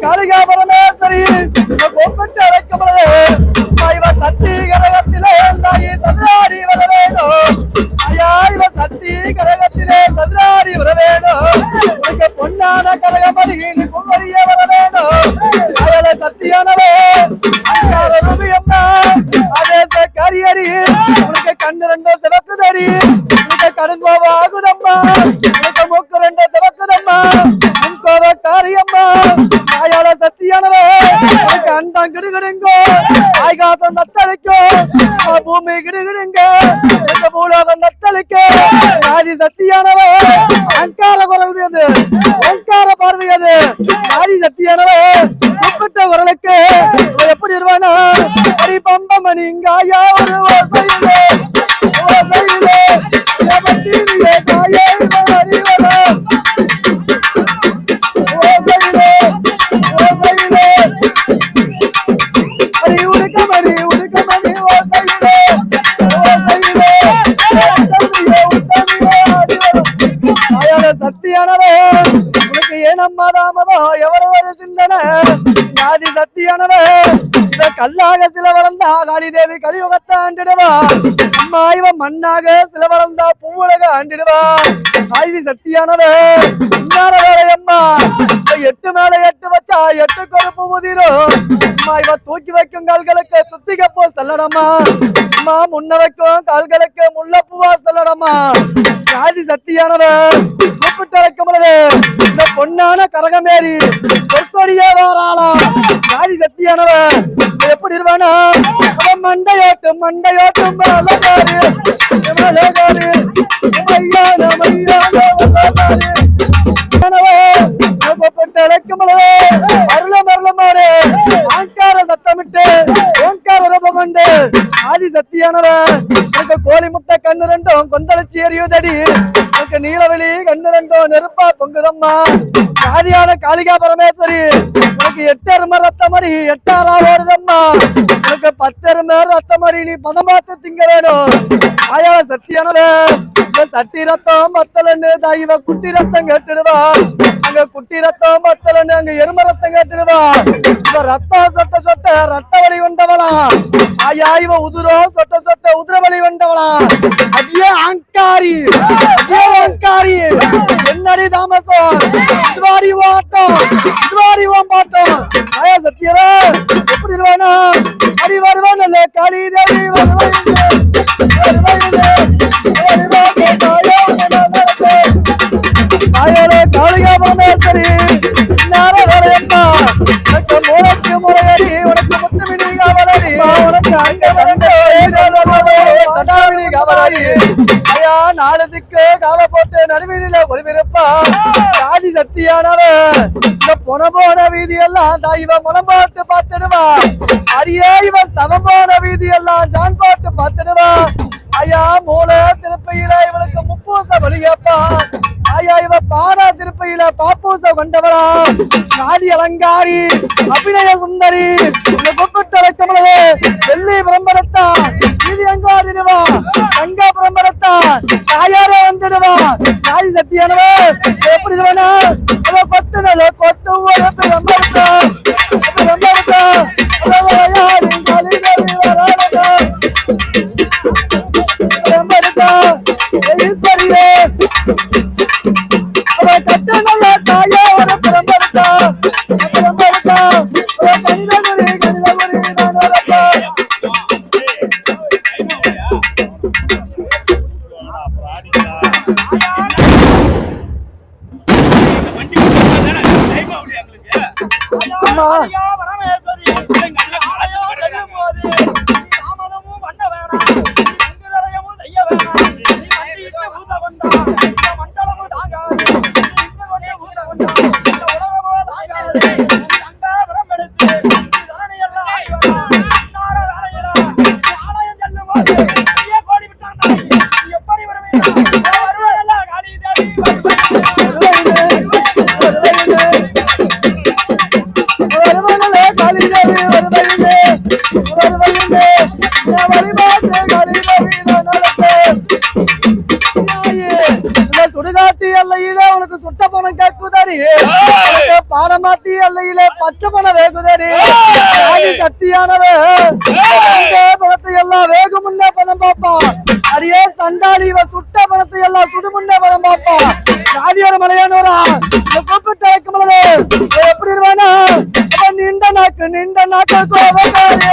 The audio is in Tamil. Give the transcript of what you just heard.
காளிகா பரமேஸ்வரி கோப்பட்டு அழைக்கப்படுது சக்தி கரகத்திலே சதுராடி வர வேணும். இவ சக்தி கரகத்திலே சதுராடி வர வேணும். உனக்கு பொன்னான கரகமணி குமரிய வர வேணும். அயல சத்தியானவே அம்மா அதேச கரியடி உனக்கு கண்ணு ரெண்டு சிவக்குதடி. உனக்கு கடுங்கோவாகுதம்மா உனக்கு மூக்கு ரெண்டு சிவக்குதம்மா முன்கோவ காரியம்மா அயல சத்தியானவே உனக்கு அண்டம் கிடுகிடுங்கோ ஆகாசம் நத்தளிக்கோ பூமி கிடுகிடுங்க பூலோகம் நத்தளிக்க ஆதி சத்தியானவே அங்கார குரல் மீது அங்கார பார்வையது ஆதி சத்தியானவே கூப்பிட்ட குரலுக்கு எப்படி இருவானா அடி பம்பமணி இங்காயா ஒரு ஓசையிலே ஓசையிலே எவத்தினியே காயே அறிவரா ஓசையிலே ஓசையிலே அடி உடுக்கமணி உடுக்கமணி ஓசையிலே ஓசையிலே சத்தியானவே உனக்கு ஏனம்மா தாமதம் எவ்வளவு ஒரு சிந்தனை ஆதி சத்தியானவே இந்த கல்லாக சில வளர்ந்தா காளி தேவி கலியுகத்தை ஆண்டிடுவா அம்மா இவன் மண்ணாக சில வளர்ந்தா பூவுலக ஆண்டிடுவா ஆயுதி சக்தியானவன் அம்மா 8 மேல 8 வச்சா 8 கொழுப்பு உதிரும் அம்மா இவ தூக்கி வைக்கும் கால்களுக்கு துத்திகப்போ செல்லடமா அம்மா முன்ன வைக்கும் கால்களுக்கு முல்லப்பூவா செல்லடமா ஆதி சக்தியானவன் கூப்பிட்டு வைக்கும்போது இந்த பொன்னான கரகமேறி பொற்கொடியே வாராளா ஆதி சக்தியானவன் எப்படி இருவானா மண்டையோட்டும் மண்டையோட்டும் மலகாரி மலகாரி மையான மையான ஆதி சத்தியானவன் கோழி முட்டை கண்ணு ரெண்டும் கொந்தளிச்சி எரியுதடி நீலவெளி கண்ணு ரெண்டும் நெருப்பா பொங்குதம்மா ஆதியான காளிகா பரமேஸ்வரி உனக்கு 8 எருமை ரத்தமடி 8 ஓடுதம்மா உனக்கு 10 எருமை ரத்தமடி நீ பதம் பார்த்து திங்க வேணும் ஆயா சத்தியானவன் சட்டி ரத்தம் பத்தலன்னு தாயிவ குட்டி ரத்தம் கேட்டுடுவா அங்க குட்டி ரத்தம் பத்தலன்னு அங்க எரும ரத்தம் கேட்டுடுவா இவ ரத்தம் சொட்ட சொட்ட ரத்த வலி வந்தவளா ஆயா இவ உதுரம் சொட்ட சொட்ட உதிர வலி வந்தவளா அடியே அங்காரி அடியே அங்காரி என்னடி தாமசம் இதுவாரி ஓட்டம் இதுவாரி ஓம்பாட்டம் ஆயா சத்தியவா எப்படி இருவானா அடி வருவானல்ல காளி தேவி காளிகா பரமேஸ்வரி முறைக்கு முறையடி உனக்கு முத்துமினி காவலடி உனக்கு அங்க காவலடி ஐயா 4 திக்கு காவ போட்டு நடுவீதியில ஒளிவிருப்பா ஆதி சக்தியானவன் இந்த போன வீதி எல்லாம் இவ முனம் போட்டு பார்த்துடுவா அடியே இவ சமம் போன வீதி எல்லாம் ஜான் போட்டு பார்த்துடுவா ஐயா மூல திருப்பையில இவனுக்கு முப்பூச வழி கேப்பா ஐயா இவ பாரா திருப்பையில பாப்பூச கொண்டவளா காதி அலங்காரி அபிநய சுந்தரி கூப்பிட்டு வைக்கமளவு வெள்ளி பிரம்பரத்தா வீதி அங்காடிடுவா தங்க பிரம்பரத்தா தாயாரே வந்துடுவா காதி சத்தியானவ எப்படி வேணா கொத்து நல்ல கொத்து ஒரு பிரம்பரத்தா பிரம்பரத்தா ஈஸ்வரியே கட்டு நல்ல தாயே ஒரு பிரம்பரத்தா பிரம்பரத்தா கணிதகுரி கணிதகுரி சுடுகாட்டி எல்லையில உனக்கு சுட்ட பணம் கேக்குதடி பாடமாட்டி எல்லையில பச்சை பணம் வேகுதடி சக்தியானவன் பணத்தை எல்லாம் வேகு முன்னே பணம் பாப்பா அடியே சண்டாளி இவ சுட்ட பணத்தை எல்லாம் சுடு முன்னே பணம் பாப்பா ஜாதியோட மலையானவரா கூப்பிட்டு வைக்கும்போது எப்படி இருவானா நின்ற நாக்கு கோவக்காரி